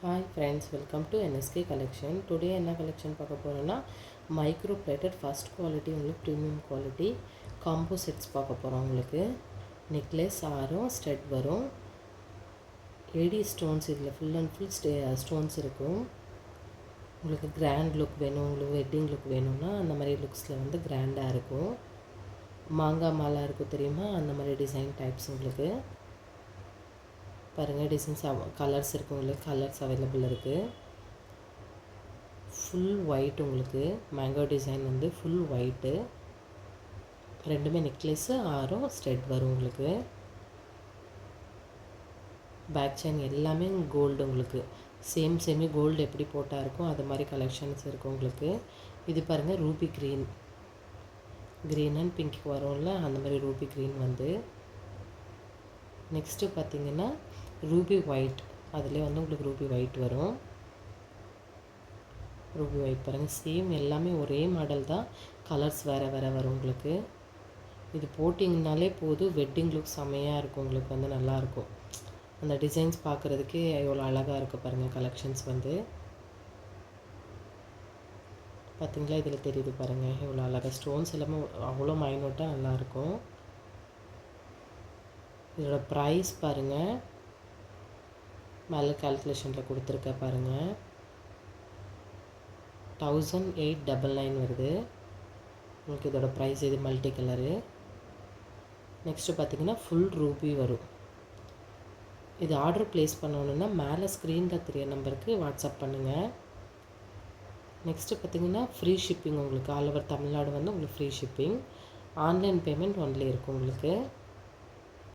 Hi friends, welcome to NSK collection. Today என்ன collection பார்க்க போறோம்னா மைக்ரோ பிளேட்டட் ஃபர்ஸ்ட் குவாலிட்டி உங்களுக்கு ப்ரீமியம் குவாலிட்டி காம்போ செட்ஸ் பார்க்க போகிறோம். உங்களுக்கு நெக்லஸ் ஆரும் ஸ்டட் வரும். ஏடி ஸ்டோன்ஸ் இதில் ஃபுல் அண்ட் ஃபுல் ஸ்டோன்ஸ் இருக்கும். உங்களுக்கு கிராண்ட் லுக் வேணும், உங்களுக்கு வெட்டிங் லுக் வேணும்னா அந்த மாதிரி லுக்ஸில் வந்து கிராண்டாக இருக்கும். மாங்காய் மாலா இருக்கும் தெரியுமா, அந்த மாதிரி டிசைன் டைப்ஸ் உங்களுக்கு பாருங்கள். டிசைன்ஸ் கலர்ஸ் இருக்குது, உங்களுக்கு கலர்ஸ் அவைலபிள் இருக்குது. ஃபுல் ஒயிட் உங்களுக்கு மேங்கோ டிசைன் வந்து ஃபுல் ஒயிட்டு. ரெண்டுமே நெக்லஸ்ஸு ஆரும் ஸ்டெட் வரும். உங்களுக்கு பேக் செயின் எல்லாமே கோல்டு, உங்களுக்கு செமி கோல்டு எப்படி போட்டால் இருக்கும் அது மாதிரி கலெக்ஷன்ஸ் இருக்குது உங்களுக்கு. இது பாருங்கள் ரூபி க்ரீன் அண்ட் பிங்க் வரும்ல, அந்த மாதிரி ரூபி க்ரீன் வந்து. நெக்ஸ்ட்டு பார்த்திங்கன்னா ரூபி ஒயிட், அதிலே வந்து உங்களுக்கு ரூபி ஒயிட் வரும். ரூபி ஒயிட் பாருங்கள், சேம் எல்லாமே ஒரே மாடல் தான், கலர்ஸ் வேறு வேறு வரும் உங்களுக்கு. இது போட்டிங்கனாலே போதும், வெட்டிங் லுக் செம்மையாக இருக்கும் உங்களுக்கு, வந்து நல்லாயிருக்கும். அந்த டிசைன்ஸ் பார்க்குறதுக்கே எவ்வளோ அழகாக இருக்குது பாருங்கள். கலெக்ஷன்ஸ் வந்து பார்த்திங்களா, இதில் தெரியுது பாருங்கள் எவ்வளோ அழகாக ஸ்டோன்ஸ் எல்லாமே அவ்வளோ மைனூட்டாக நல்லாயிருக்கும். இதோட ப்ரைஸ் பாருங்கள், மேலே கால்குலேஷனில் கொடுத்துருக்க பாருங்கள், 1899 வருது உங்களுக்கு இதோட ப்ரைஸ். இது மல்டி கலரு. நெக்ஸ்ட்டு பார்த்திங்கன்னா ஃபுல் ரூபி வரும். இது ஆர்டர் ப்ளேஸ் பண்ணணுன்னா மேலே ஸ்க்ரீனில் தெரிய நம்பருக்கு வாட்ஸ்அப் பண்ணுங்கள். நெக்ஸ்ட்டு பார்த்திங்கன்னா ஃப்ரீ ஷிப்பிங் உங்களுக்கு, ஆல் ஓவர் தமிழ்நாடு வந்து உங்களுக்கு free shipping. Online payment only இருக்கும் உங்களுக்கு.